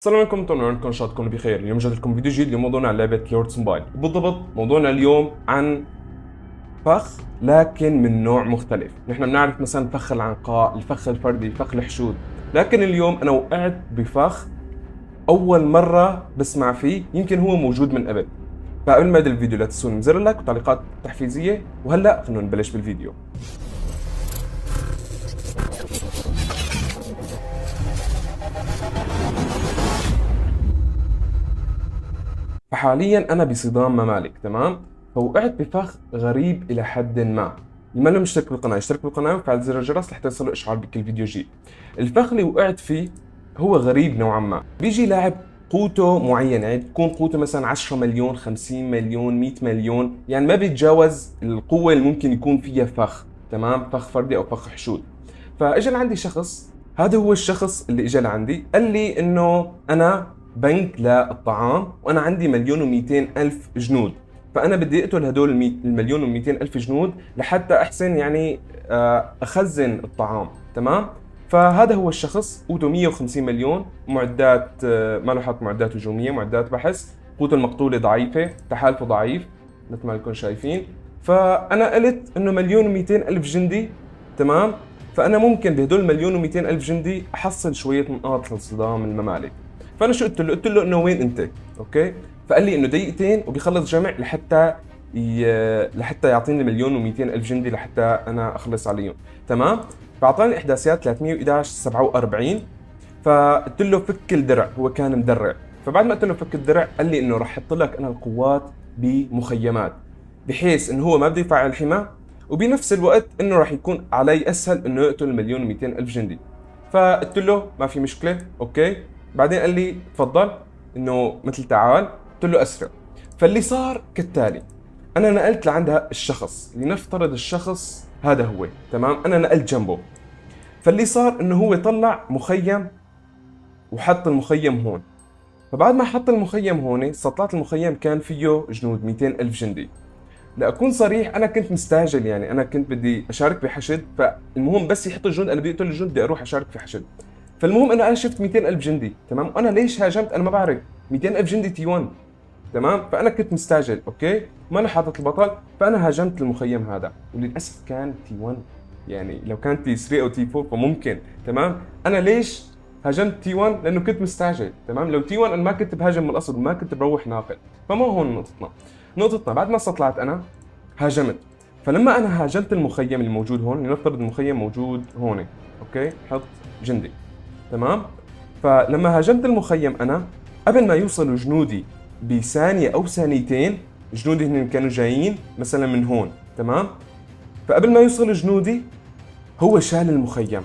السلام عليكم، اتمنى انكم تكونوا بخير. اليوم جاي لكم فيديو جديد. اليوم موضوعنا عن لعبه لوردز موبايل، بالضبط موضوعنا اليوم عن فخ لكن من نوع مختلف. نحن بنعرف مثلا فخ العنقاء، الفخ الفردي، فخ الحشود، لكن اليوم انا وقعت بفخ اول مره بسمع فيه. يمكن هو موجود من قبل. فقبل ما ابدا الفيديو لا تنسون زر اللايك وتعليقات تحفيزيه، وهلا خلونا نبلش بالفيديو. فحاليا انا بصدام ممالك، تمام. فوقعت بفخ غريب الى حد ما. اللي ما له مشترك بالقناه يشترك بالقناه وفعل زر الجرس لحتى يصله اشعار بكل فيديو جديد. الفخ اللي وقعت فيه هو غريب نوعا ما. بيجي لاعب قوته معين، يعني بتكون قوته مثلا 10 مليون، 50 مليون، 100 مليون، يعني ما بيتجاوز القوه اللي ممكن يكون فيها فخ، تمام، فخ فردي او فخ حشود. فاجى لعندي شخص، هذا هو الشخص اللي اجى لعندي قال لي انه انا بنك للطعام وانا عندي مليون ومئتين الف جنود، فانا بدي اقتل هدول المليون ومئتين الف جنود لحتى احسن يعني اخزن الطعام، تمام. فهذا هو الشخص، قوته 150 مليون، معدات ما له حط معدات هجوميه، معدات بحث، قوته المقتوله ضعيفه، تحالفه ضعيف مثل ما لكم شايفين. فانا قلت انه مليون ومئتين الف جندي، تمام. فانا ممكن بهدول مليون ومئتين الف جندي احصل شويه نقاط لصدام الممالك. فانا شو قلت له؟ قلت له انه وين انت؟ اوكي. فقال لي انه دقيقتين وبيخلص جمع لحتى يعطيني مليون و200 الف جندي لحتى انا اخلص عليهم، تمام. فاعطاني احداثيات 311 47. فقلت له فك الدرع، هو كان مدرع. فبعد ما قلت له فك الدرع قال لي انه راح احط لك انا القوات بمخيمات، بحيث انه هو ما بده يفعل الحمى، وبنفس الوقت انه راح يكون علي اسهل انه يقتل مليون و200 الف جندي. فقلت له ما في مشكله، اوكي. بعدين قال لي تفضل، انه مثل تعال. قلت له اسرع. فاللي صار كالتالي: انا نقلت لعند الشخص، لنفترض الشخص هذا هو، تمام، انا نقلت جنبه. فاللي صار انه هو طلع مخيم وحط المخيم هون. فبعد ما حط المخيم هون، استطلعت المخيم كان فيه جنود 200 الف جندي. لاكون صريح انا كنت مستعجل، يعني انا كنت بدي اشارك بحشد، فالمهم بس يحطوا الجند انا بدي اقتل الجند، بدي اروح اشارك في حشد. فالمهم انه انا شفت 200 الف جندي، تمام، وانا ليش هاجمت انا ما بعرف. 200 الف جندي تي 1، تمام. فانا كنت مستعجل، اوكي، ما له حاطط البطل. فانا هاجمت المخيم هذا، وللاسف كان تي 1. يعني لو كان تي 3 او تي 4 فممكن، تمام. انا ليش هاجمت تي 1؟ لانه كنت مستعجل، تمام. لو تي 1 انا ما كنت بهاجم من الاصل، ما كنت بروح ناقل. فما هون نقطتنا. نقطتنا بعد ما استطلعت انا هاجمت. فلما انا هاجمت المخيم الموجود هون، لنفترض المخيم موجود هون، اوكي، حط جندي، تمام. فلما هاجمت المخيم انا، قبل ما يوصلوا جنودي بثانيه او ثانيتين، جنودي هن كانوا جايين مثلا من هون، تمام. فقبل ما يوصلوا جنودي هو شال المخيم.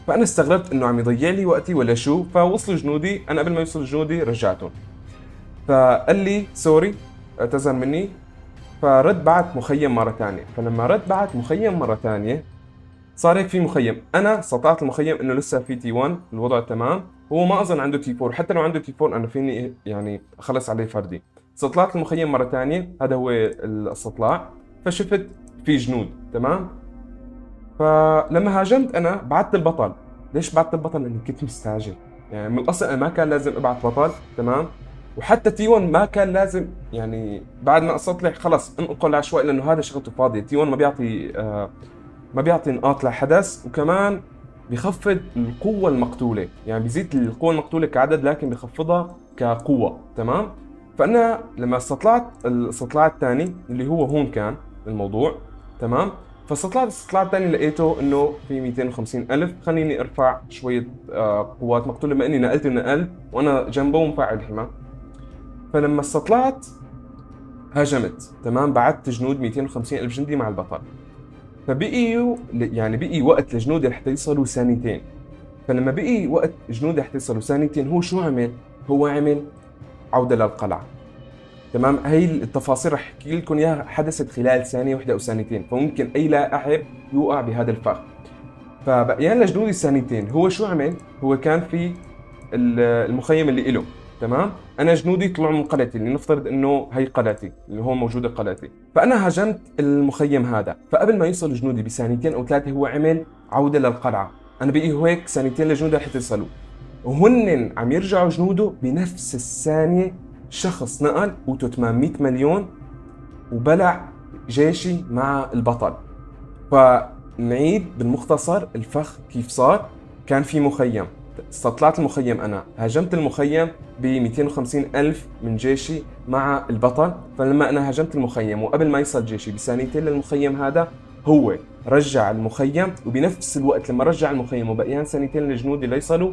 فانا استغربت انه عم يضيع لي وقتي ولا شو. فوصلوا جنودي، انا قبل ما يوصلوا جنودي رجعتهم. فقال لي سوري، اعتذر مني. فرد بعت مخيم مره ثانيه. فلما رد بعت مخيم مره ثانيه، صار هيك في مخيم. انا استطعت المخيم انه لسه في تي 1، الوضع تمام. هو ما اظن عنده تي 4، حتى لو عنده تي 4 انا فيني يعني اخلص عليه فردي. استطلعت المخيم مره ثانيه، هذا هو الاستطلاع. فشفت في جنود، تمام. فلما هاجمت انا بعت البطل. ليش بعت البطل؟ لاني كنت مستعجل. يعني من الاصل انا ما كان لازم ابعت بطل، تمام. وحتى تي 1 ما كان لازم، يعني بعد ما استطلع خلص انقل عشوائي، لانه هذا شغلته فاضيه. تي 1 ما بيعطي نقاط لحدث، وكمان بيخفض القوة المقتولة، يعني بيزيد القوة المقتولة كعدد لكن بيخفضها كقوة، تمام. فأنا لما استطلعت الاستطلاع الثاني اللي هو هون كان الموضوع، تمام. فاستطلعت الاستطلاع الثاني لقيته انه في 250 الف. خليني ارفع شوية قوات مقتولة بما اني نقلت وانا جنبه ومفعل حمى. فلما استطلعت هاجمت، تمام، بعت جنود 250 الف جندي مع البطل. فبقي يعني بقي وقت لجنودي رح يوصلوا ثانيتين. فلما بقي وقت جنودي رح يوصلوا ثانيتين، هو شو عمل؟ هو عمل عودة للقلعة، تمام. هي التفاصيل رح احكي لكم اياها، حدثت خلال ثانية واحدة او ثانيتين، فممكن اي لاعب يوقع بهذا الفخ. فبقيان لجنودي ثانيتين، هو شو عمل؟ هو كان في المخيم اللي إله، تمام. انا جنودي طلعوا من قلعتي، اللي نفترض انه هي قلعتي اللي هون موجوده قلعتي. فانا هاجمت المخيم هذا. فقبل ما يوصلوا جنودي بثانيتين او ثلاثه هو عمل عوده للقلعه. انا بقي هيك ثانيتين لجنودي رح يوصلوا. وهن عم يرجعوا جنوده بنفس الثانية شخص نقل أوتو 800 مليون وبلع جيشي مع البطل. فنعيد بالمختصر الفخ كيف صار. كان في مخيم، استطلعت المخيم، أنا هاجمت المخيم ب 250 ألف من جيشي مع البطل. فلما أنا هاجمت المخيم وقبل ما يصل جيشي بثانيتين للمخيم هذا، هو رجع المخيم، وبنفس الوقت لما رجع المخيم وبقيان ثانيتين للجنود اللي يصلوا،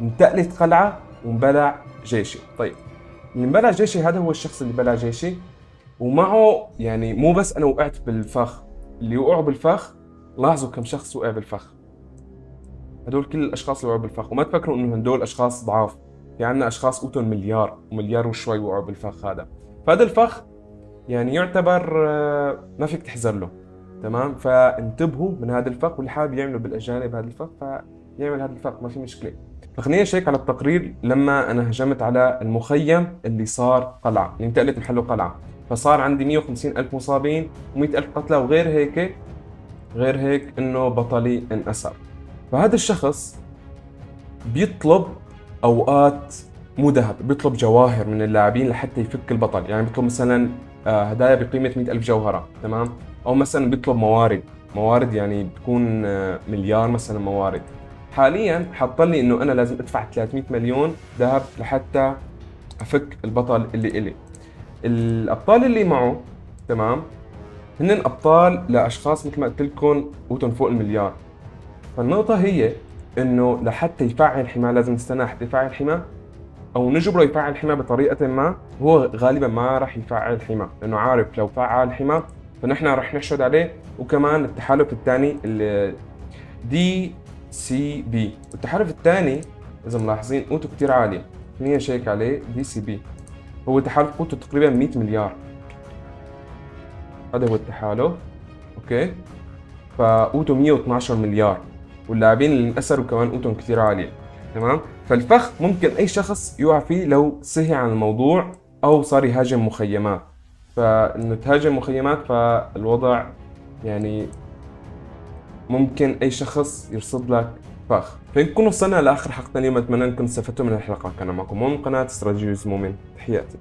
انتقلت قلعة وانبلع جيشي. طيب اللي انبلع جيشي هذا هو الشخص اللي بلع جيشي، ومعه يعني مو بس أنا وقعت بالفخ، اللي وقعوا بالفخ لاحظوا كم شخص وقع بالفخ. هدول كل الاشخاص اللي وقعوا بالفخ، وما تفكروا انه هدول اشخاص ضعاف، في عندنا اشخاص قوتهم مليار ومليار وشوي وقعوا بالفخ هذا. فهذا الفخ يعني يعتبر ما فيك تحزر له، تمام؟ فانتبهوا من هذا الفخ، واللي حابب يعمله بالاجانب هذا الفخ فيعمل هذا الفخ، ما في مشكله. فخليني اشيك على التقرير. لما انا هجمت على المخيم اللي صار قلعه، اللي انتقلت محله قلعه، فصار عندي 150 الف مصابين و100 الف قتلى، وغير هيك غير هيك انه بطلي انأسر. فهذا الشخص بيطلب اوقات مو ذهب، بيطلب جواهر من اللاعبين لحتى يفك البطل. يعني بيطلب مثلا هدايا بقيمة 100 ألف جوهرة، تمام؟ أو مثلا بيطلب موارد يعني بتكون مليار مثلا موارد. حاليا حاط لي إنه أنا لازم أدفع 300 مليون ذهب لحتى أفك البطل اللي إلي. الأبطال اللي معه، تمام، هن أبطال لأشخاص مثل ما قلت لكم قوتهم فوق المليار. فالنقطة هي إنه لحتى يفعل حماه لازم نستنى حتى يفعل حماه، او نجبره يفعل حماه بطريقه ما. هو غالبا ما راح يفعل حماه، لانه عارف لو فعل حماه فنحن راح نحشد عليه. وكمان التحالف الثاني دي سي بي، والتحالف الثاني اذا ملاحظين قوته كثير عاليه. خلينا نشيك عليه. دي سي بي هو تحالف قوته تقريبا 100 مليار. هذا هو التحالف، اوكي؟ فقوته 112 مليار، واللاعبين اللي انأسروا كمان قوتهم كثير عاليه، تمام؟ فالفخ ممكن اي شخص يقع فيه لو سهي عن الموضوع او صار يهاجم مخيمات. فانه تهاجم مخيمات فالوضع يعني ممكن اي شخص يرصد لك فخ. فنكون وصلنا لاخر حلقتنا اليوم. اتمنى انكم استفدتوا من الحلقه. كان معكم مؤمن من قناه استراتيجي مؤمن، تحياتي.